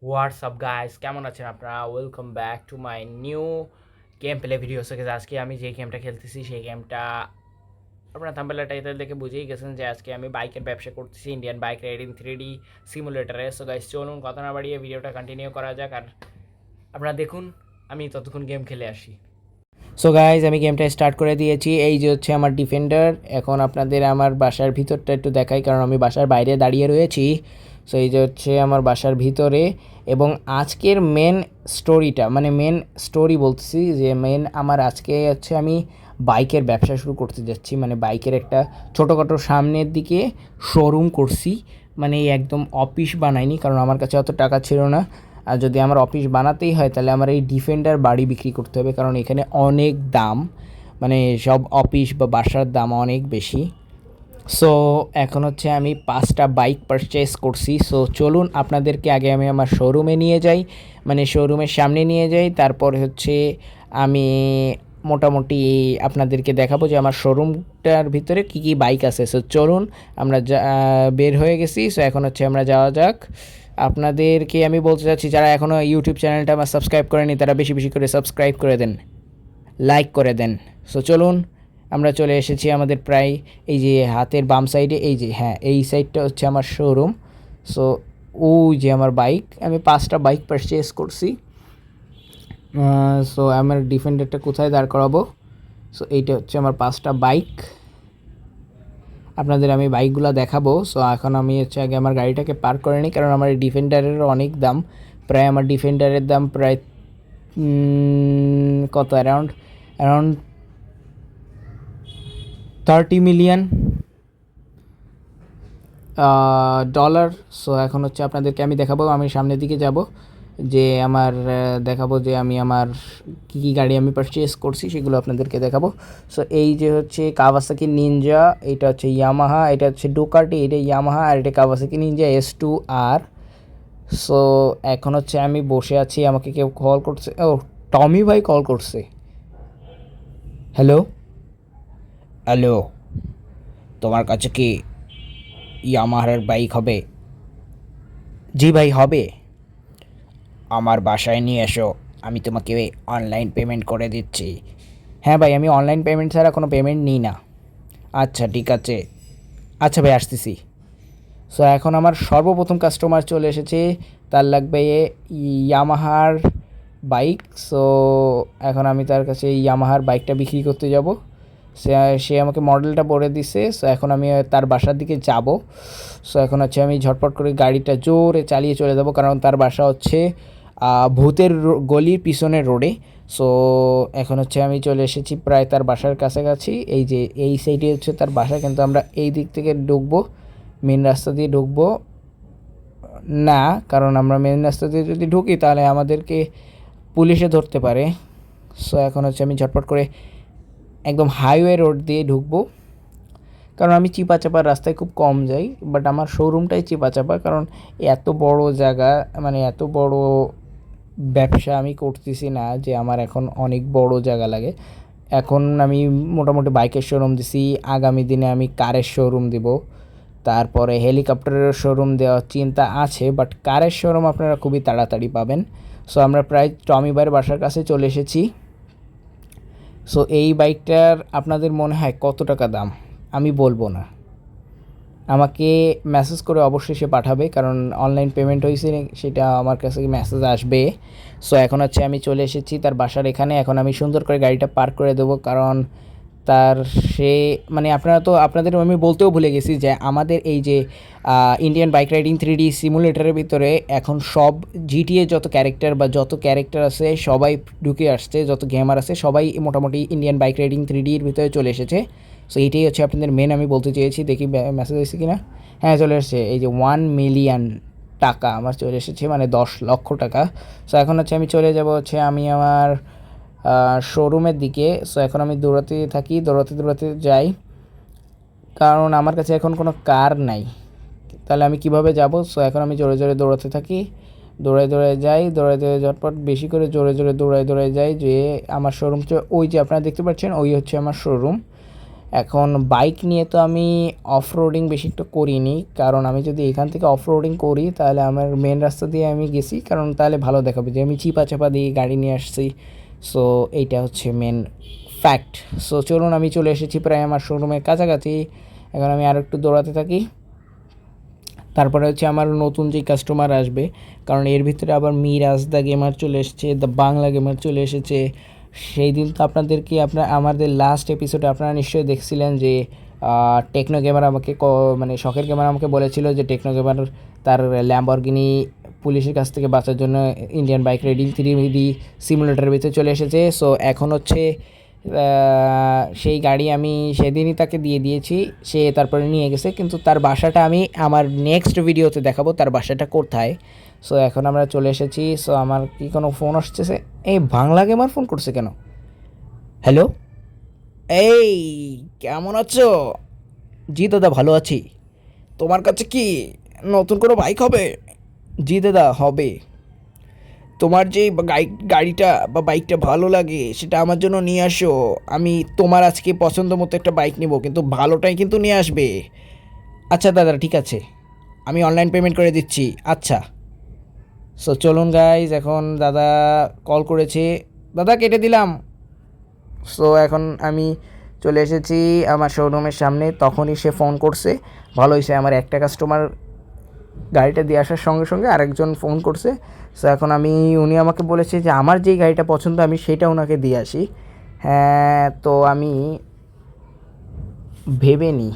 WhatsApp guys, কেমন আছেন আপনারা? Welcome back to my new game play video. আজকে আমি যে গেমটা খেলতেছি সেই গেমটা আপনারা থাম্বনেল টাইটেল দেখে বুঝেই গেছেন যে আজকে আমি বাইকের ব্যবসা করতেছি ইন্ডিয়ান বাইক রাইডিং 3D সিমুলেটারে। সো গাইস, চলুন কথা না বাড়িয়ে ভিডিওটা কন্টিনিউ করা যাক, আর আপনারা দেখুন আমি ততক্ষণ গেম খেলে আসি। সো গাইজ, আমি গেমটা স্টার্ট করে দিয়েছি। এই যে হচ্ছে আমার ডিফেন্ডার। এখন আপনাদের আমার বাসার ভিতরটা একটু দেখাই, কারণ আমি বাসার বাইরে দাঁড়িয়ে রয়েছি। সো এই যে হচ্ছে আমার বাসার ভিতরে, এবং আজকের মেন স্টোরিটা, মানে মেন স্টোরি বলতেছি যে মেন আমার আজকে হচ্ছে আমি বাইকের ব্যবসা শুরু করতে যাচ্ছি। মানে বাইকের একটা ছোটোখাটো সামনের দিকে শোরুম করছি, মানে একদম অফিস বানাইনি, কারণ আমার কাছে অত টাকা ছিল না। আর যদি আমার অফিস বানাতেই হয় তাহলে আমার এই ডিফেন্ডার বাড়ি বিক্রি করতে হবে, কারণ এখানে অনেক দাম, মানে সব অফিস বা বাসার দাম অনেক বেশি। সো এখন হচ্ছে আমি 5টা বাইক পারচেস করছি। সো চলুন আপনাদেরকে আগে আমি আমার শোরুমে নিয়ে যাই, মানে শোরুমের সামনে নিয়ে যাই। তারপর হচ্ছে আমি মোটামুটি আপনাদেরকে দেখাবো যে আমার শোরুমটার ভিতরে কী কী বাইক আছে। সো চলুন, আমরা বের হয়ে গেছি। সো এখন হচ্ছে আমরা যাওয়া যাক। আপনাদেরকে আমি বলতে চাচ্ছি, যারা এখনও ইউটিউব চ্যানেলটা আমার সাবস্ক্রাইব করেনি তারা বেশি বেশি করে সাবস্ক্রাইব করে দেন, লাইক করে দেন। সো চলুন, আমরা চলে এসেছি আমাদের প্রায় এই যে হাতের বাম সাইডে, এই যে হ্যাঁ এই সাইডটা হচ্ছে আমার শোরুম। সো ওই যে আমার বাইক, আমি 5টা বাইক পারচেস করছি। সো আমার ডিফেন্ডারটা কোথায় দাঁড় করাবো? সো এইটা হচ্ছে আমার 5টা বাইক, আপনাদের আমি বাইকগুলো দেখাবো। সো এখন আমি হচ্ছে আগে আমার গাড়িটাকে পার্ক করে নিই, কারণ আমার ডিফেন্ডারেরও অনেক দাম। প্রায় আমার ডিফেন্ডারের দাম প্রায় কত, around around 30 million dollar. So এখন হচ্ছে আপনাদেরকে আমি দেখাবো, আমি সামনের দিকে যাব, যে আমার দেখাবো যে আমি আমার কী কী গাড়ি আমি পারচেস করছি সেগুলো আপনাদেরকে দেখাবো। সো এই যে হচ্ছে কাওয়াসাকি নিনজা, এটা হচ্ছে ইয়ামাহা, এটা হচ্ছে ডুকাটি, এটা ইয়ামাহা, আর এটা কাওয়াসাকি নিনজা S2R। সো এখন হচ্ছে আমি বসে আছি, আমাকে কেউ কল করছে, ও টমি ভাই কল করছে। হ্যালো হ্যালো, তোমার কাছে কি ইয়ামাহার বাইক হবে? জি ভাই, হবে। আমার বাসায় নিয়ে এসো, আমি তোমাকে অনলাইন পেমেন্ট করে দিচ্ছি। হ্যাঁ ভাই, আমি অনলাইন পেমেন্ট ছাড়া কোনো পেমেন্ট নিই না। আচ্ছা ঠিক আছে, আচ্ছা ভাই আসতেছি। সো এখন আমার সর্বপ্রথম কাস্টমার চলে এসেছে, তার লাগবে ইয়ামাহার বাইক। সো এখন আমি তার কাছে ইয়ামাহার বাইকটা বিক্রি করতে যাব। সে সে আমাকে মডেলটা বলে দিছে। সো এখন আমি তার বাসার দিকে যাব। সো এখন হচ্ছে আমি ঝটপট করে গাড়িটা জোরে চালিয়ে চলে যাব, কারণ তার বাসা হচ্ছে ভূতের গলির পিছনের রোডে। সো এখন হচ্ছে আমি চলে এসেছি প্রায় তার বাসার কাছাকাছি। এই যে এই সাইডে হচ্ছে তার বাসা, কিন্তু আমরা এই দিক থেকে ঢুকবো, মেন রাস্তা দিয়ে ঢুকবো না, কারণ আমরা মেন রাস্তা দিয়ে যদি ঢুকি তাহলে আমাদেরকে পুলিশে ধরতে পারে। সো এখন হচ্ছে আমি ঝটপট করে একদম হাইওয়ে রোড দিয়ে ঢুকবো, কারণ আমি চিপাচাপা রাস্তায় খুব কম যাই, বাট আমার শোরুমটাই চিপাচাপা, কারণ এত বড় জায়গা, মানে এত বড় ব্যবসা আমি করতেছি না যে আমার এখন অনেক বড় জায়গা লাগে। এখন আমি মোটামুটি বাইকের শোরুম দিছি, আগামী দিনে আমি কারের শোরুম দিব, তারপরে হেলিকপ্টারের শোরুম দেওয়ার চিন্তা আছে, বাট কারের শোরুম আপনারা খুবই তাড়াতাড়ি পাবেন। সো আমরা প্রায় টমি ভাইয়ের বাসার কাছে চলে এসেছি। সো এই বাইকটার আপনাদের মনে হয় কত টাকা দাম? আমি বলবো না, আমাকে মেসেজ করে অবশ্যই সে পাঠাবে, কারণ অনলাইন পেমেন্ট হয়েছে সেটা আমার কাছে মেসেজ আসবে। সো এখন হচ্ছে আমি চলে এসেছি তার বাসার এখানে। এখন আমি সুন্দর করে গাড়িটা পার্ক করে দেবো, কারণ তার সে মানে আপনারা তো, আপনাদের আমি বলতেও ভুলে গেছি যে আমাদের এই যে ইন্ডিয়ান বাইক রাইডিং 3D সিমুলেটারের ভিতরে এখন সব জিটিএ যত ক্যারেক্টার বা যত ক্যারেক্টার আছে সবাই ঢুকে আসছে, যত গেমার আছে সবাই মোটামুটি ইন্ডিয়ান বাইক রাইডিং 3Dর ভিতরে চলে এসেছে। সো এইটাই হচ্ছে আপনাদের মেন আমি বলতে চেয়েছি। দেখি মেসেজ এসেছে কি না। হ্যাঁ চলে এসেছে, এই যে 1 মিলিয়ন টাকা আমার চলে এসেছে, মানে 10 লক্ষ টাকা। সো এখন হচ্ছে আমি চলে যাব হচ্ছে আমি আমার শোরুমের দিকে। সো এখন আমি দৌড়াতে থাকি, দৌড়াতে দৌড়াতে যাই, কারণ আমার কাছে এখন কোনো কার নাই, তাহলে আমি কিভাবে যাব? সো এখন আমি জোরে জোরে দৌড়াতে থাকি, দৌড়ায় দৌড়ায় যাই, দৌড়ায় দৌড়ায় ঝটপট বেশি করে জোরে জোরে দৌড়ায় দৌড়ায় যাই, যে আমার শোরুম ওই যে আপনারা দেখতে পাচ্ছেন ওই হচ্ছে আমার শোরুম। এখন বাইক নিয়ে তো আমি অফ রোডিং বেশি একটু করিনি, কারণ আমি যদি এখান থেকে অফ রোডিং করি তাহলে আমার মেন রাস্তা দিয়ে আমি গেছি, কারণ তাহলে ভালো দেখাবে যে আমি চিপা চাপা দিয়ে গাড়ি নিয়ে আসছি। সো এইটা হচ্ছে মেন ফ্যাক্ট। সো চলুন, আমি চলে এসেছি প্রায় আমার শোরুমের কাছাকাছি। এখন আমি আর একটু দৌড়াতে থাকি, তারপরে হচ্ছে আমার নতুন যে কাস্টমার আসবে, কারণ এর ভিতরে আবার মিরাজ দ্য গেমার চলে এসেছে, দ্য বাংলা গেমার চলে এসেছে। সেই দিন তো আপনাদেরকে আমাদের লাস্ট এপিসোডে আপনারা নিশ্চয়ই দেখছিলেন যে টেকনো গেমার আমাকে মানে শখের গেমার আমাকে বলেছিল যে টেকনো গেমার তার ল্যাম্বরগিনি পুলিশের কাছ থেকে বাঁচার জন্য ইন্ডিয়ান বাইক রাইডিং 3D সিমুলেটারের ভিতরে চলে এসেছে। সো এখন হচ্ছে সেই গাড়ি আমি সেদিনই তাকে দিয়ে দিয়েছি, সে তারপরে নিয়ে গেছে, কিন্তু তার বাসাটা আমি আমার নেক্সট ভিডিওতে দেখাবো তার বাসাটা কোথায়। সো এখন আমরা চলে এসেছি। সো আমার কি কোনো ফোন আসছে? এই বাংলা গেমার ফোন করছে কেন? হ্যালো, এই কেমন আছো? জি দাদা, ভালো আছি। তোমার কাছে কি নতুন কোনো বাইক হবে? জি দাদা, হবে। তোমার যে গাড়িটা বা বাইকটা ভালো লাগে সেটা আমার জন্য নিয়ে আসো। আমি তোমার আজকে পছন্দ মতো একটা বাইক নেব, কিন্তু ভালোটাই কিন্তু নিয়ে আসবে। আচ্ছা দাদা, ঠিক আছে, আমি অনলাইন পেমেন্ট করে দিচ্ছি। আচ্ছা। সো চলুন গাইজ, এখন দাদা কল করেছে, দাদা কেটে দিলাম। সো এখন আমি চলে এসেছি আমার শোরুমের সামনে, তখনই সে ফোন করছে। ভালো হয়েছে, আমার একটা কাস্টমার গাড়িটা দিয়ে আসার সঙ্গে সঙ্গে আরেকজন ফোন করছে। সো এখন উনি আমাকে বলেছে যে আমার যেই গাড়িটা পছন্দ আমি সেটা ওনাকে দিয়ে আসি। হ্যাঁ, তো আমি ভেবে নিই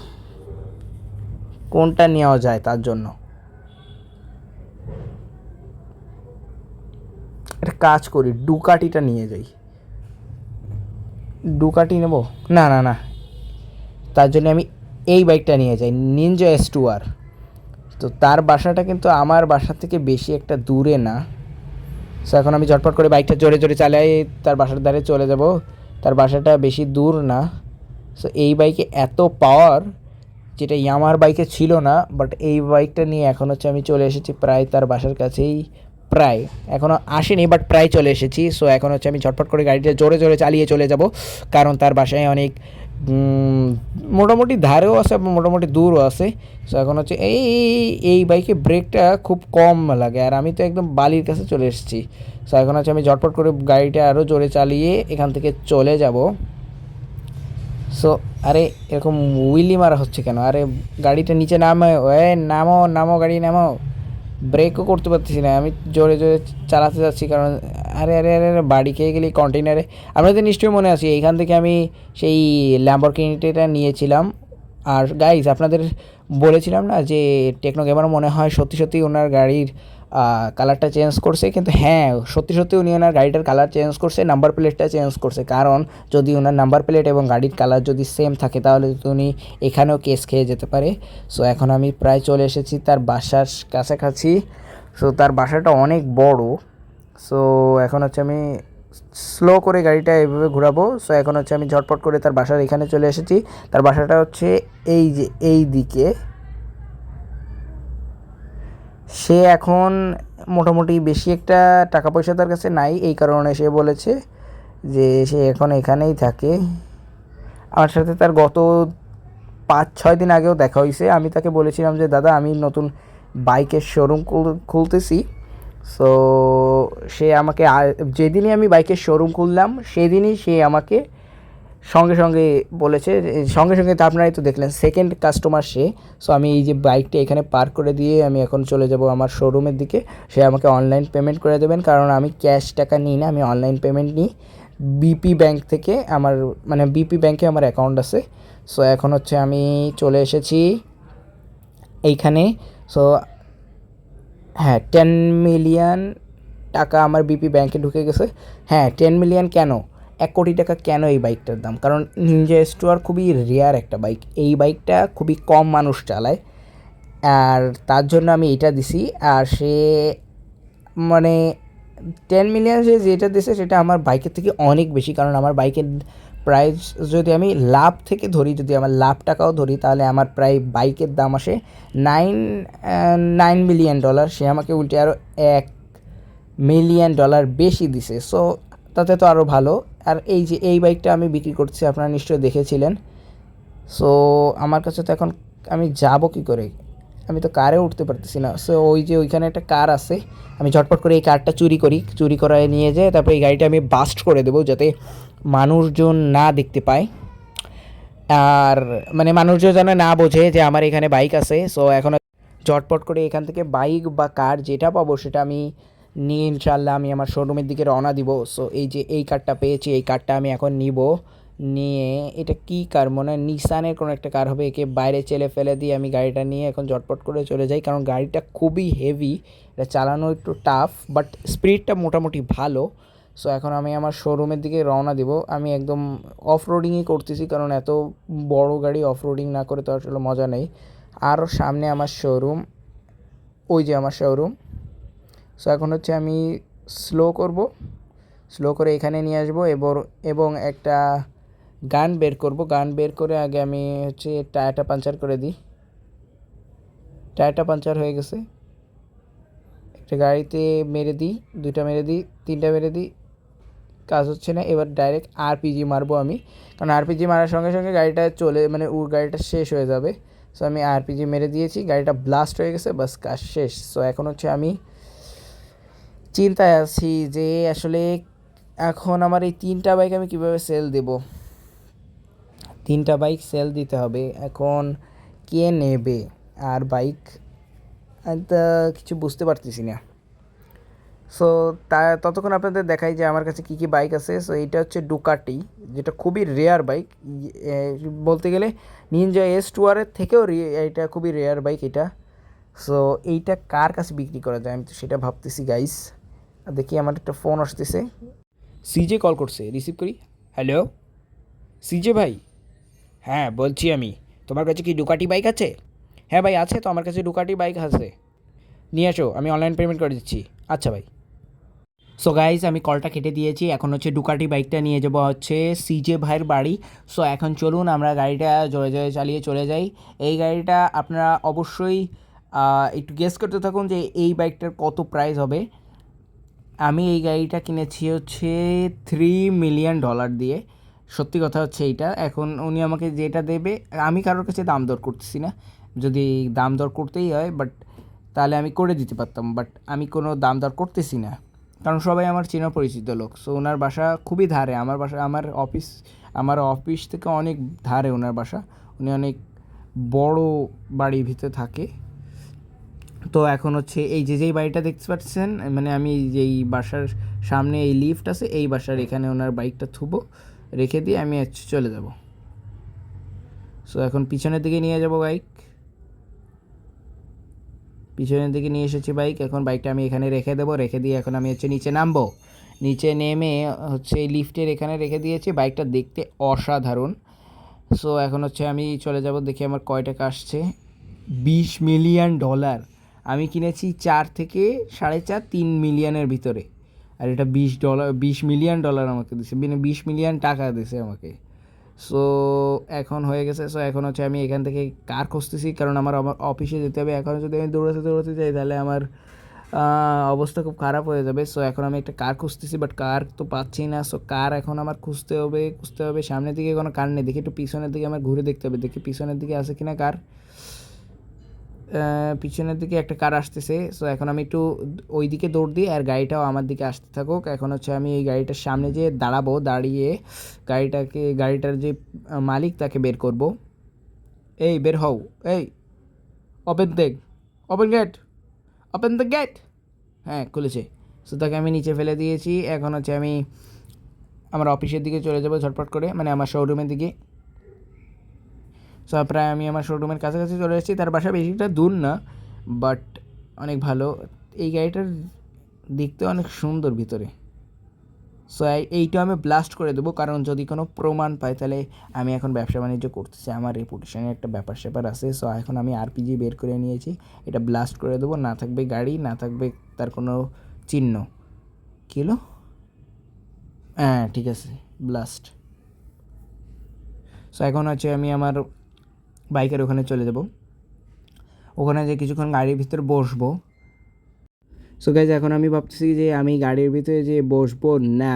কোনটা নেওয়া যায় তার জন্য। একটা কাজ করি, ডুকাটিটা নিয়ে যাই। ডুকাটি নেব? না না না, তার জন্য আমি এই বাইকটা নিয়ে যাই, নিনজা S2R। তো তার বাসাটা কিন্তু আমার বাসা থেকে বেশি একটা দূরে না। সো এখন আমি ঝটপট করে বাইকটা জোরে জোরে চালাই, তার বাসার ধারে চলে যাব। তার বাসাটা বেশি দূর না। সো এই বাইকে এত পাওয়ার, যেটা ইয়ামার বাইকে ছিল না, বাট এই বাইকটা নিয়ে এখন হচ্ছে আমি চলে এসেছি প্রায় তার বাসার কাছেই। প্রায়, এখনও আসেনি বাট প্রায় চলে এসেছি। সো এখন হচ্ছে আমি ঝটপট করে গাড়িটা জোরে জোরে চালিয়ে চলে যাব, কারণ তার বাসায় অনেক মোটামুটি ধারেও আছে, মোটামুটি দূরও আছে। সো এখন হচ্ছে এই বাইকে ব্রেকটা খুব কম লাগে, আর আমি তো একদম বালির কাছে চলে এসেছি। সো এখন হচ্ছে আমি ঝটপট করে গাড়িটা আরও জোরে চালিয়ে এখান থেকে চলে যাব। সো আরে এরকম উইলি মারা হচ্ছে কেন? আরে গাড়িটা নিচে নামে, নামো নামো, গাড়ি নামো। ব্রেকও করতে পারতেছি না, আমি জোরে জোরে চালাতে যাচ্ছি, কারণ আরে আরে আরে আরে বাড়ি খেয়ে গেলি কন্টেনারে। আপনাদের নিশ্চয়ই মনে আছে এইখান থেকে আমি সেই ল্যাম্বরগিনিটা নিয়েছিলাম। আর গাইজ, আপনাদের বলেছিলাম না যে টেকনো গেমার মনে হয় সত্যি সত্যি ওনার গাড়ির কালারটা চেঞ্জ করছে, কিন্তু হ্যাঁ, সত্যি সত্যি উনি ওনার গাড়িটার কালার চেঞ্জ করছে, নাম্বার প্লেটটা চেঞ্জ করছে। কারণ যদি ওনার নাম্বার প্লেট এবং গাড়ির কালার যদি সেম থাকে তাহলে উনি এখানেও কেস খেয়ে যেতে পারে। সো এখন আমি প্রায় চলে এসেছি তার বাসার কাছাকাছি। সো তার বাসাটা অনেক বড়। সো এখন হচ্ছে আমি স্লো করে গাড়িটা এইভাবে ঘোরাবো। সো এখন হচ্ছে আমি ঝটপট করে তার বাসার এখানে চলে এসেছি। তার বাসাটা হচ্ছে এই যে এই দিকে। সে এখন মোটামুটি বেশি একটা টাকা পয়সা তার কাছে নাই, এই কারণে সে বলেছে যে সে এখন এখানেই থাকে। আমার সাথে তার গত 5-6 দিন আগেও দেখা হয়েছে। আমি তাকে বলেছিলাম যে দাদা, আমি নতুন বাইকের শোরুম খুলতেছি। সো সে আমাকে যেদিনই আমি বাইকের শোরুম খুললাম সেদিনই সে আমাকে সঙ্গে সঙ্গে বলেছে, সঙ্গে সঙ্গে তো আপনারাই তো দেখলেন, সেকেন্ড কাস্টমার সে। সো আমি এই যে বাইকটা এখানে পার্ক করে দিয়ে আমি এখন চলে যাব আমার শোরুমের দিকে। সে আমাকে অনলাইন পেমেন্ট করে দেবেন, কারণ আমি ক্যাশ টাকা নিই না, আমি অনলাইন পেমেন্ট নিই বিপি ব্যাংক থেকে। আমার মানে বিপি ব্যাংকে আমার অ্যাকাউন্ট আছে। সো এখন হচ্ছে আমি চলে এসেছি এইখানে। সো হ্যাঁ, 10 মিলিয়ন টাকা আমার বিপি ব্যাংকে ঢুকে গেছে। হ্যাঁ, 10 মিলিয়ন কেন, 1 কোটি টাকা কেন এই বাইকটার দাম? কারণ নিনজা S2R খুবই রেয়ার একটা বাইক, এই বাইকটা খুবই কম মানুষ চালায়, আর তার জন্য আমি এটা দিছি। আর সে মানে 10 মিলিয়ন সে যেটা দিছে সেটা আমার বাইকের থেকে অনেক বেশি, কারণ আমার বাইকের প্রাইস যদি আমি লাভ থেকে ধরি, যদি আমার লাভ টাকাও ধরি, তাহলে আমার প্রায় বাইকের দাম আসে 9 মিলিয়ন ডলার। সে আমাকে উল্টে আরও $1 মিলিয়ন বেশি দিছে। সো তাতে তো আরও ভালো। আর এই যে এই বাইকটা আমি বিক্রি করছি, আপনারা নিশ্চয়ই দেখেছিলেন। সো আমার কাছে তো এখন আমি যাব কী করে, আমি তো কারে উঠতে পারতেছি না। সো ওই যে ওইখানে একটা কার আছে, আমি ঝটপট করে এই কারটা চুরি করায় নিয়ে যেয়ে তারপরে এই গাড়িটা আমি বাস্ট করে দেবো যাতে মানুষজন না দেখতে পায়, আর মানে মানুষজন যেন না বোঝে যে আমার এখানে বাইক আছে। সো এখন ঝটপট করে এখান থেকে বাইক বা কার যেটা পাবো সেটা আমি নিয়ে ইনশাল্লাহ আমি আমার শোরুমের দিকে রওনা দিব। সো এই যে এই কারটা পেয়েছি, এই কারটা আমি এখন নিব। নিয়ে এটা কি কার, মনে হয় নিসানের কোনো একটা কার হবে, একে বাইরে চেলে ফেলে দিয়ে আমি গাড়িটা নিয়ে এখন ঝটপট করে চলে যাই, কারণ গাড়িটা খুবই হেভি, এটা চালানো একটু টাফ বাট স্পিডটা মোটামুটি ভালো। সো এখন আমি আমার শোরুমের দিকে রওনা দিব। আমি একদম অফ রোডিংই করতেছি, কারণ এত বড় গাড়ি অফ রোডিং না করে তো আসলে মজা নেই। আরও সামনে আমার শোরুম, ওই যে আমার শোরুম। সো এখন হচ্ছে আমি স্লো করব, স্লো করে এখানে নিয়ে আসবো এবং একটা গান বের করব। গান বের করে আগে আমি হচ্ছে টায়ারটা পাঞ্চার করে দিই। টায়ারটা পাঞ্চার হয়ে গেছে, একটা গাড়িতে মেরে দিই, দুইটা মেরে দিই, তিনটা মেরে দিই, কাজ হচ্ছে না। এবার ডাইরেক্ট আরপিজি মারবো আমি, কারণ আরপিজি মারার সঙ্গে সঙ্গে গাড়িটা চলে মানে গাড়িটা শেষ হয়ে যাবে। সো আমি আরপিজি মেরে দিয়েছি, গাড়িটা ব্লাস্ট হয়ে গেছে, বাস কাজ শেষ। সো এখন হচ্ছে আমি চিন্তায় আছি যে আসলে এখন আমার এই 3টা বাইক আমি কীভাবে সেল দেব। 3টা বাইক সেল দিতে হবে, এখন কে নেবে আর বাইক, আমি তো কিছু বুঝতে পারতেছি না। সো ততক্ষণ আপনাদের দেখাই যে আমার কাছে কী কী বাইক আছে। সো এইটা হচ্ছে ডুকাটি, যেটা খুবই রেয়ার বাইক, বলতে গেলে নিনজা S2R থেকেও এইটা খুবই রেয়ার বাইক এটা। সো এইটা কার কাছে বিক্রি করা যায় আমি তো সেটা ভাবতেছি গাইস। দেখি আমার একটা ফোন আসতেছে, সিজে কল করছে, রিসিভ করি। হ্যালো সিজে ভাই, হ্যাঁ বলছি আমি, তোমার কাছে কি ডুকাটি বাইক আছে? হ্যাঁ ভাই আছে তো, আমার কাছে ডুকাটি বাইক আছে, নিয়ে আসো, আমি অনলাইন পেমেন্ট করে দিচ্ছি। আচ্ছা ভাই। সো গাইজ আমি কলটা কেটে দিয়েছি, এখন হচ্ছে ডুকাটি বাইকটা নিয়ে যাবো হচ্ছে সিজে ভাইয়ের বাড়ি। সো এখন চলুন আমরা গাড়িটা জোরে জোরে চালিয়ে চলে যাই। এই গাড়িটা আপনারা অবশ্যই একটু গেস করতে থাকুন যে এই বাইকটার কত প্রাইস হবে। আমি এই গাড়িটা কিনেছি হচ্ছে $3 মিলিয়ন দিয়ে, সত্যি কথা হচ্ছে এইটা। এখন উনি আমাকে যেটা দেবে, আমি কারোর কাছে দাম দর করতেছি না, যদি দাম দর করতেই হয় বাট তাহলে আমি করে দিতে পারতাম, বাট আমি কোনো দাম দর করতেছি না, কারণ সবাই আমার চেনা পরিচিত লোক। সো ওনার বাসা খুবই ধারে, আমার বাসা আমার অফিস থেকে অনেক ধারে ওনার বাসা, উনি অনেক বড় বাড়ির ভিতরে থাকে। তো এখন হচ্ছে এই যেই বাড়িটা দেখতে পাচ্ছেন, মানে আমি যেই বাসার সামনে এই লিফট আছে, এই বাসার এখানে ওনার বাইকটা থুবো, রেখে দিয়ে আমি চলে যাব। সো এখন পিছনের দিকে নিয়ে যাব বাইক, পিছনের দিকে নিয়ে এসেছি বাইক। এখন বাইকটা আমি এখানে রেখে দেবো, রেখে দিয়ে এখন আমি হচ্ছে নিচে নামবো। নিচে নেমে হচ্ছে এই লিফটের এখানে রেখে দিয়েছি, বাইকটা দেখতে অসাধারণ। সো এখন হচ্ছে আমি চলে যাব, দেখি আমার কয় টাকা আসছে। $20 মিলিয়ন আমি কিনেছি, 4 থেকে 4.5 3 মিলিয়নের ভিতরে, আর এটা $20 মিলিয়ন আমাকে দিছে, মানে 20 মিলিয়ন টাকা দিছে আমাকে। সো এখন হয়ে গেছে। সো এখন হচ্ছে আমি এখান থেকে কার খুঁজতেছি, কারণ আমার অফিসে যেতে হবে। এখন যদি আমি দৌড়াতে দৌড়াতে যাই তাহলে আমার অবস্থা খুব খারাপ হয়ে যাবে। সো এখন আমি একটা কার খুঁজতেছি, বাট কার তো পাচ্ছি না। সো কার এখন আমার খুঁজতে হবে। সামনের দিকে কোনো কার নেই, দেখি একটু পিছনের দিকে আমার ঘুরে দেখতে হবে, দেখি পিছনের দিকে আছে কিনা কার। পিছনের দিকে একটা কার আসতেছে। সো এখন আমি একটু ওই দিকে দৌড় দিই, আর গাড়িটাও আমার দিকে আসতে থাকুক। এখন হচ্ছে আমি এই গাড়িটার সামনে যেয়ে দাঁড়াবো, দাঁড়িয়ে গাড়িটার যে মালিক তাকে বের করব। এই বের হও, এই ওপেন দেখ, open gate, open the gate. হ্যাঁ খুলেছে। সো তাকে আমি নিচে ফেলে দিয়েছি। এখন হচ্ছে আমি আমার অফিসের দিকে চলে যাবো ঝটপট করে, মানে আমার শোরুমের দিকে। সো প্রায় আমি আমার শোরুমের কাছাকাছি চলে এসেছি, তার বাসা বেশিটা দূর না, বাট অনেক ভালো। এই গাড়িটার দেখতে অনেক সুন্দর ভিতরে। সো এইটা আমি ব্লাস্ট করে দেবো, কারণ যদি কোনো প্রমাণ পাই তাহলে আমি এখন ব্যবসা বাণিজ্য করতেছি, আমার রেপুটেশনের একটা ব্যাপার স্যাপার আছে। সো এখন আমি আরপিজি বের করে নিয়েছি, এটা ব্লাস্ট করে দেবো, না থাকবে গাড়ি, না থাকবে তার কোনো চিহ্ন। কী হলো? হ্যাঁ ঠিক আছে, ব্লাস্ট। সো এখন হচ্ছে আমি আমার বাইকের ওখানে চলে যাব, ওখানে যে কিছুক্ষণ গাড়ির ভিতরে বসবো। সো গাইজ এখন আমি ভাবতেছি যে আমি গাড়ির ভিতরে যে বসবো না,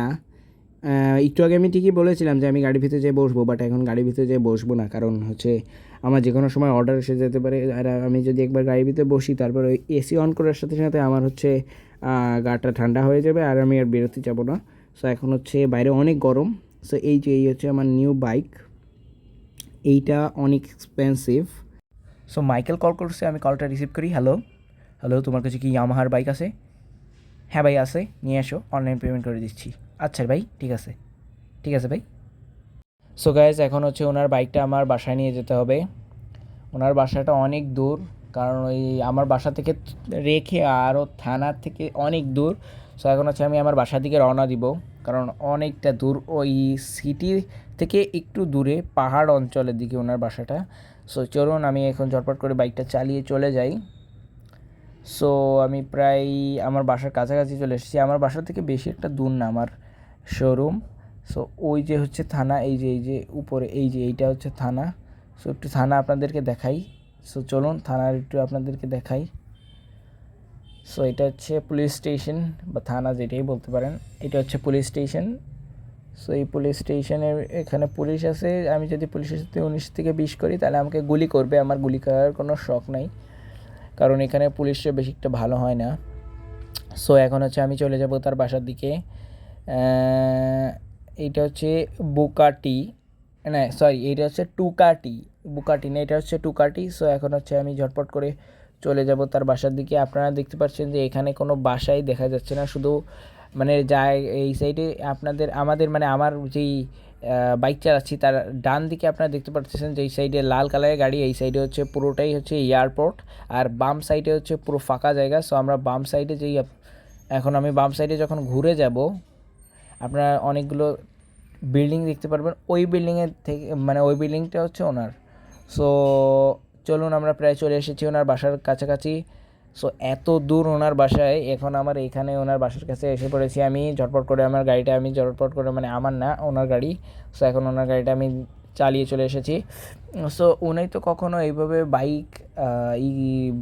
একটু আগে আমি ঠিকই বলেছিলাম যে আমি গাড়ির ভিতরে যেয়ে বসবো, বাট এখন গাড়ির ভিতরে যেয়ে বসবো না, কারণ হচ্ছে আমার যে কোনো সময় অর্ডার এসে যেতে পারে। আর আমি যদি একবার গাড়ির ভিতরে বসি তারপর ওই এসি অন করার সাথে সাথে আমার হচ্ছে গাটা ঠান্ডা হয়ে যাবে আর আমি আর বেরোতে যাবো না। সো এখন হচ্ছে বাইরে অনেক গরম। সো এই হচ্ছে আমার নিউ বাইক, এইটা অনেক এক্সপেন্সিভ। সো মাইকেল কল করছে, আমি কলটা রিসিভ করি। হ্যালো হ্যালো, তোমার কাছে কি ইয়ামাহার বাইক আছে? হ্যাঁ ভাই আছে, নিয়ে এসো, অনলাইন পেমেন্ট করে দিচ্ছি। আচ্ছা ভাই, ঠিক আছে ঠিক আছে ভাই। সো গাইজ, এখন হচ্ছে ওনার বাইকটা আমার বাসায় নিয়ে যেতে হবে। ওনার বাসাটা অনেক দূর, কারণ ওই আমার বাসা থেকে রেখে আরও থানার থেকে অনেক দূর। সো এখন হচ্ছে আমি আমার বাসার দিকে রওনা দিব, কারণ অনেকটা দূর, ওই সিটি থেকে একটু দূরে পাহাড় অঞ্চলের দিকে ওনার বাসাটা। সো চলুন আমি এখন ঝটপট করে বাইকটা চালিয়ে চলে যাই। সো আমি প্রায় আমার বাসার কাছাকাছি চলে এসেছি। আমার বাসা থেকে বেশি একটা দূর না আমার শোরুম। সো ওই যে হচ্ছে থানা, এই যে উপরে এইটা হচ্ছে থানা। সো একটু থানা আপনাদেরকে দেখাই। সো চলুন থানার একটু আপনাদেরকে দেখাই। সো এটা হচ্ছে পুলিশ স্টেশন বা থানা, যেটাই বলতে পারেন। এটা হচ্ছে পুলিশ স্টেশন। সো এই পুলিশ স্টেশনের এখানে পুলিশ আছে। আমি যদি পুলিশের সাথে 19 থেকে 20 করি তাহলে আমাকে গুলি করবে। আমার গুলি করার কোনো শখ নাই, কারণ এখানে পুলিশরা বেশি একটা ভালো হয় না। সো এখন হচ্ছে আমি চলে যাব তার বাসার দিকে। এইটা হচ্ছে বুকাটি, না সরি, এইটা হচ্ছে টুকাটি। বুকাটি না, এটা হচ্ছে টুকাটি। সো এখন হচ্ছে আমি ঝটপট করে চলে যাব তার বাসার দিকে। আপনারা দেখতে পাচ্ছেন যে এখানে কোনো বাসাই দেখা যাচ্ছে না, শুধু মানে যায় এই সাইডে আমাদের মানে আমার যেই বাইক চালাচ্ছি তার ডান দিকে আপনারা দেখতে পাচ্ছেন যে এই সাইডে লাল কালারের গাড়ি, এই সাইডে হচ্ছে পুরোটাই হচ্ছে এয়ারপোর্ট, আর বাম সাইডে হচ্ছে পুরো ফাঁকা জায়গা। সো আমরা বাম সাইডে যেই এখন আমি বাম সাইডে যখন ঘুরে যাব আপনারা অনেকগুলো বিল্ডিং দেখতে পারবেন। ওই বিল্ডিংয়ের থেকে মানে ওই বিল্ডিংটা হচ্ছে ওনার। সো চলুন আমরা প্রায় চলে এসেছি ওনার বাসার কাছাকাছি। সো এত দূর ওনার বাসায়, এখন আমার এখানে ওনার বাসার কাছে এসে পড়েছি। আমি ঝটপট করে আমার গাড়িটা আমি ঝটপট করে মানে আমার না, ওনার গাড়ি। সো এখন ওনার গাড়িটা আমি চালিয়ে চলে এসেছি। সো উনি তো কখনো এইভাবে বাইক এই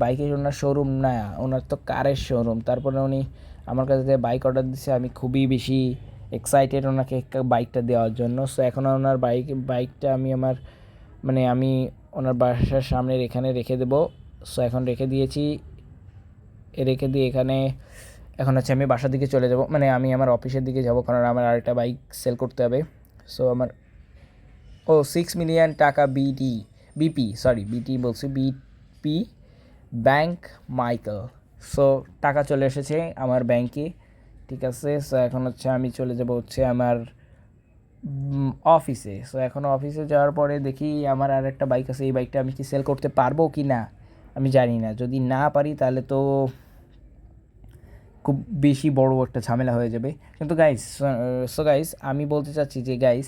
বাইকের ওনার শোরুম না, ওনার তো কারের শোরুম। তারপরে উনি আমার কাছে যে বাইক অর্ডার দিচ্ছে, আমি খুবই বেশি এক্সাইটেড ওনাকে বাইকটা দেওয়ার জন্য। সো এখন ওনার বাইকটা আমি আমার মানে আমি ওনার বাসার সামনে এখানে রেখে দেবো। সো এখন রেখে দিয়েছি, রেখে দিয়ে এখানে এখন হচ্ছে আমি বাসার দিকে চলে যাব, মানে আমি আমার অফিসের দিকে যাব, কারণ আমার আরেকটা বাইক সেল করতে হবে। সো আমার 6 মিলিয়ন টাকা বিপি, সরি বিটি বলছি, বিপি ব্যাংক মাইকেল। সো টাকা চলে এসেছে আমার ব্যাংকে, ঠিক আছে। সো এখন হচ্ছে আমি চলে যাব হচ্ছে আমার অফিসে। সো এখন অফিসে যাওয়ার পরে দেখি আমার আর একটা বাইক আছে, এই বাইকটা আমি কি সেল করতে পারবো কি না আমি জানি না। যদি না পারি তাহলে তো খুব বেশি বড় একটা ঝামেলা হয়ে যাবে। কিন্তু গাইস আমি বলতে চাচ্ছি যে গাইস,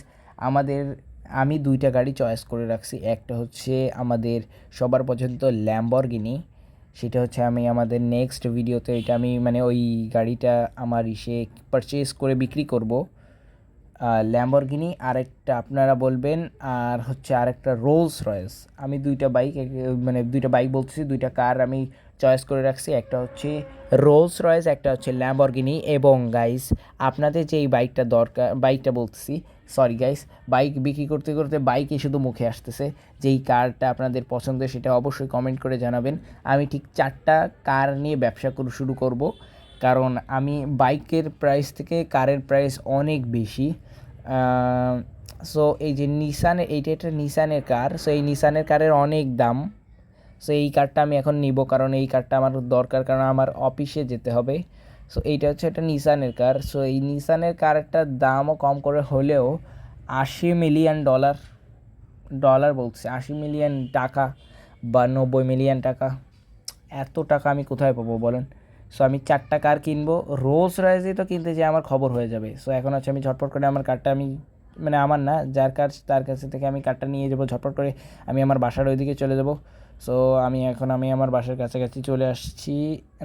আমি দুইটা গাড়ি চয়েস করে রাখছি। একটা হচ্ছে আমাদের সবার পছন্দ ল্যাম্বরগিনি, সেটা হচ্ছে আমি আমাদের নেক্সট ভিডিওতে এটা আমি মানে ওই গাড়িটা আমার পারচেজ করে বিক্রি করব। ল্যাম্বরগিনি, আরেকটা আপনারা বলবেন, আর হচ্ছে আরেকটা রোলস রয়েস। আমি দুইটা বাইক মানে দুইটা বাইক বলতেছি, দুইটা কার আমি চয়েস করে রাখছি। একটা হচ্ছে রোলস রয়েস, একটা হচ্ছে ল্যাম্বরগিনি। এবং গাইস আপনাদের যে এই বাইকটা দরকার, বাইকটা বলতেছি সরি গাইস, বাইক বিক্রি করতে করতে বাইকই শুধু মুখে আসতেছে। যেই কারটা আপনাদের পছন্দ সেটা অবশ্যই কমেন্ট করে জানাবেন। আমি ঠিক 4টা কার নিয়ে ব্যবসা শুরু করব, কারণ আমি বাইকের প্রাইস থেকে কারের প্রাইস অনেক বেশি। সো এই যে এইটা একটা নিসানের কার। সো এই নিসানের কারের অনেক দাম। সো এই কারটা আমি এখন নিব, কারণ এই কারটা আমার দরকার, কারণ আমার অফিসে যেতে হবে। সো এইটা হচ্ছে একটা নিসানের কার। সো এই নিসানের কারটার দামও কম করে হলেও $80 মিলিয়ন, ডলার বলছে 80 মিলিয়ন টাকা বা 90 মিলিয়ন টাকা। এত টাকা আমি কোথায় পাবো বলেন। সো আমি 4টা কার কিনবো, রোলস রয়েসই তো কিনতে যে আমার খবর হয়ে যাবে। সো এখন হচ্ছে আমি ঝটপট করে আমার কারটা আমি মানে আমার না, যার কার তার কাছে থেকে আমি কারটা নিয়ে যাবো। ঝটপট করে আমি আমার বাসার ওইদিকে চলে যাব। সো আমি আমার বাসার কাছাকাছি চলে আসছি,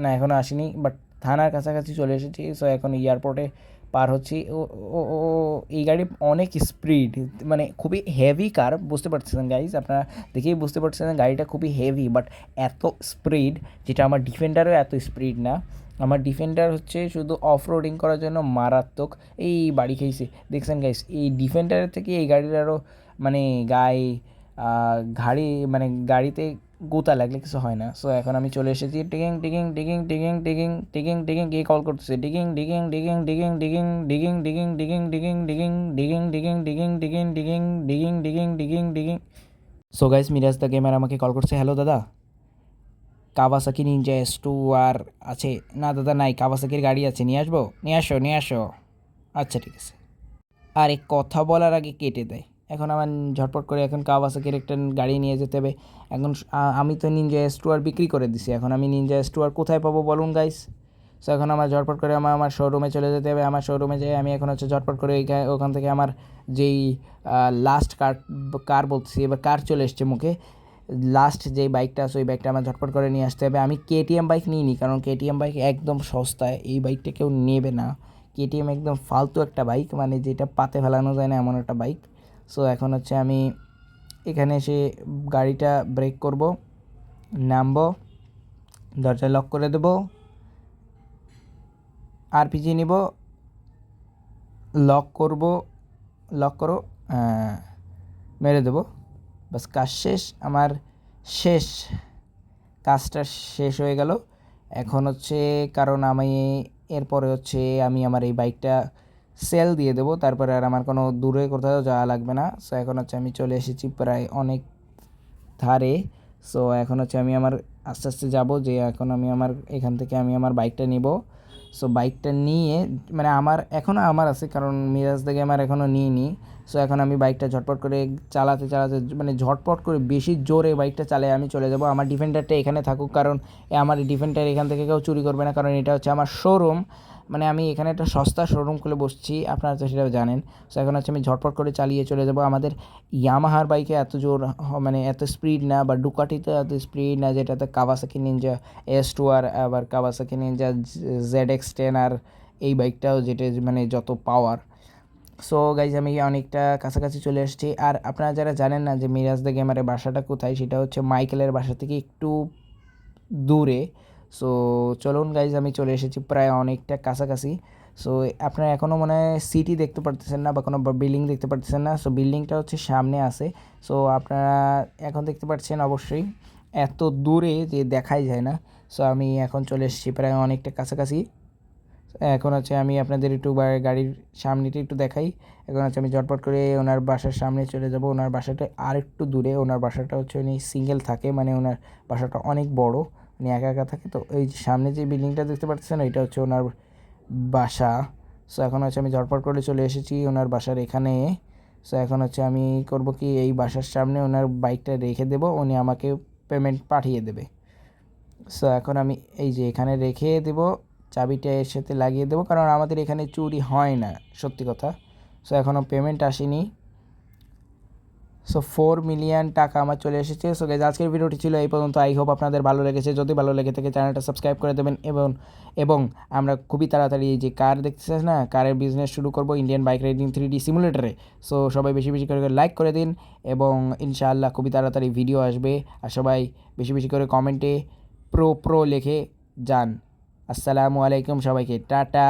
না এখনও আসিনি, বাট থানার কাছাকাছি চলে এসেছি। সো এখন এয়ারপোর্টে পার হচ্ছি। ও ও ও এই গাড়ি অনেক স্পিড, মানে খুবই হেভি কার, বুঝতে পারছেন গাইজ, আপনারা দেখেই বুঝতে পারছেন গাড়িটা খুবই হেভি, বাট এত স্পিড, যেটা আমার ডিফেন্ডারও এত স্পিড না। আমার ডিফেন্ডার হচ্ছে শুধু অফ রোডিং করার জন্য মারাত্মক। এই বাড়ি খেয়েছে দেখছেন গাইস, এই ডিফেন্ডারের থেকে এই গাড়ির আরও মানে গায়ে ঘাড়ি মানে গাড়িতে গোতা লাগলে কিছু হয় না। সো এখন আমি চলে এসেছি টিকিং টিকিং টিকিং টিকিং টিকিং টিকিং টিকিং কে কল করতেছে ডিকিং ডিকিং ডিকিং ডিকিং ডিকিং ডিকিং ডিকিং ডিকিং ডিকিং ডিকিং ডিকিং ডিকিং ডিকিং ডিকিং ডিকিং ডিকিং ডিকিং ডিকিং ডিকিং। So guys Miraj the gamer আমাকে কল করছে। হ্যালো দাদা, কাওয়াসাকি নিনজা S2 আর আছে? না দাদা নাই, কাওয়াসাকির গাড়ি আছে, নিয়ে আসবো? নিয়ে আসো নিয়ে আসো। আচ্ছা ঠিক আছে। আরে কথা বলার আগে কেটে দেয়। এখন আমার ঝটপট করে এখন কাওয়াসাকির একটা গাড়ি নিয়ে যেতে হবে। এখন আমি তো নিনজা S2 আর বিক্রি করে দিছি, এখন আমি নিনজা S2 আর কোথায় পাবো বলুন গাইস? সো এখন আমার ঝটপট করে আমার শোরুমে চলে যেতে হবে। আমার শোরুমে যেয়ে আমি এখন হচ্ছে ঝটপট করে ওখান থেকে আমার যেই লাস্ট কার বলতেছি, এবার কার চলে এসছে মুখে, লাস্ট যেই বাইকটা আছে ওই বাইকটা আমার ঝটপট করে নিয়ে আসতে হবে। আমি কেটিএম বাইক নিইনি, কারণ কেটিএম বাইক একদম সস্তায়, এই বাইকটা কেউ নেবে না। কেটিএম একদম ফালতু একটা বাইক, মানে যেটা পাতে ফেলানো যায় না এমন একটা বাইক। সো এখন হচ্ছে আমি এখানে এসে গাড়িটা ব্রেক করব, নামবো, দরজা লক করে দেবো, আরপিজি নিব, লক করব, লক করো, মেরে দেবো, বাস কাজ শেষ। আমার শেষ, কাজটা শেষ হয়ে গেল। এখন হচ্ছে কারণ আমি এরপরে হচ্ছে আমি আমার এই বাইকটা সেল দিয়ে দেবো, তারপরে আর আমার কোনো দূরে কোথাও যাওয়া লাগবে না। সো এখন হচ্ছে আমি চলে এসেছি প্রায় অনেক ধারে। সো এখন হচ্ছে আমি আমার আস্তে আস্তে যাব, যে এখন আমি আমার এখান থেকে আমি আমার বাইকটা নিব। সো বাইকটা নিয়ে মানে আমার এখনও আমার আছে, কারণ মিরাজ থেকে আমার এখনও নিইনি। সো এখন আমি বাইকটা ঝটপট করে চালাতে চালাতে মানে ঝটপট করে বেশি জোরে বাইকটা চালিয়ে আমি চলে যাব। আমার ডিফেন্ডারটা এখানে থাকুক, কারণ আমার ডিফেন্ডার এখান থেকে কেউ চুরি করবে না, কারণ এটা হচ্ছে আমার শোরুম। মানে আমি এখানে একটা সস্তা শোরুম খুলে বসছি, আপনারা তো সেটাও জানেন। সো এখন হচ্ছে আমি ঝটপট করে চালিয়ে চলে যাব। আমাদের ইয়ামাহার বাইকে এত জোর মানে এত স্পিড না, বা ডুকাটিতে এত স্পিড না, যেটাতে কাওয়াসাকি নিনজা S2 আর আবার কাওয়াসাকি নিনজা ZX10 আর এই বাইকটাও যেটা মানে যত পাওয়ার। সো গাইজ আমি অনেকটা কাছাকাছি চলে এসেছি। আর আপনারা যারা জানেন না যে মিরাজ দ্য গেমারের বাসাটা কোথায়, সেটা হচ্ছে মাইকেলের বাসা থেকে একটু দূরে। সো চলুন গাইজ আমি চলে এসেছি প্রায় অনেকটা কাছাকাছি। সো আপনারা এখনও মনে হয় সিটি দেখতে পারতেছেন না বা কোনো বিল্ডিং দেখতে পারতেছেন না। সো বিল্ডিংটা হচ্ছে সামনে আছে। সো আপনারা এখন দেখতে পাচ্ছেন অবশ্যই, এত দূরে যে দেখাই যায় না। সো আমি এখন চলে এসেছি প্রায় অনেকটা কাছাকাছি। এখন হচ্ছে আমি আপনাদের একটু গাড়ির সামনেটা একটু দেখাই। এখন হচ্ছে আমি ঝটপট করে ওনার বাসার সামনে চলে যাব। ওনার বাসাটা আর একটু দূরে, ওনার বাসাটা হচ্ছে উনি সিঙ্গেল থাকে, মানে ওনার বাসাটা অনেক বড়, উনি একা একা থাকে। তো এই সামনে যে বিল্ডিংটা দেখতে পাচ্ছেন ওইটা হচ্ছে ওনার বাসা। সো এখন হচ্ছে আমি ঝটপট করে চলে এসেছি ওনার বাসার এখানে। সো এখন হচ্ছে আমি করব কি, এই বাসার সামনে ওনার বাইকটা রেখে দেব, উনি আমাকে পেমেন্ট পাঠিয়ে দেবে। সো এখন আমি এই যে এখানে রেখে দেব, চাবিটা এর সাথে লাগিয়ে দেবো, কারণ আমাদের এখানে চুরি হয় না সত্যি কথা। সো এখনও পেমেন্ট আসেনি। সো 4 মিলিয়ন টাকা আমার চলে এসেছে। সো গাইজ আজকের ভিডিওটি ছিল এই পর্যন্ত। আই হোপ আপনাদের ভালো লেগেছে। যদি ভালো লেগে থাকে চ্যানেলটা সাবস্ক্রাইব করে দেবেন, এবং আমরা খুবই তাড়াতাড়ি এই যে কার দেখতেছেন না, কারের বিজনেস শুরু করব ইন্ডিয়ান বাইক রাইডিং 3D সিমুলেটরে। সো সবাই বেশি বেশি করে লাইক করে দিন, এবং ইনশাআল্লাহ খুবই তাড়াতাড়ি ভিডিও আসবে। আর সবাই বেশি বেশি করে কমেন্টে প্রো লিখে যান। আসসালামু আলাইকুম সবাইকে, টাটা।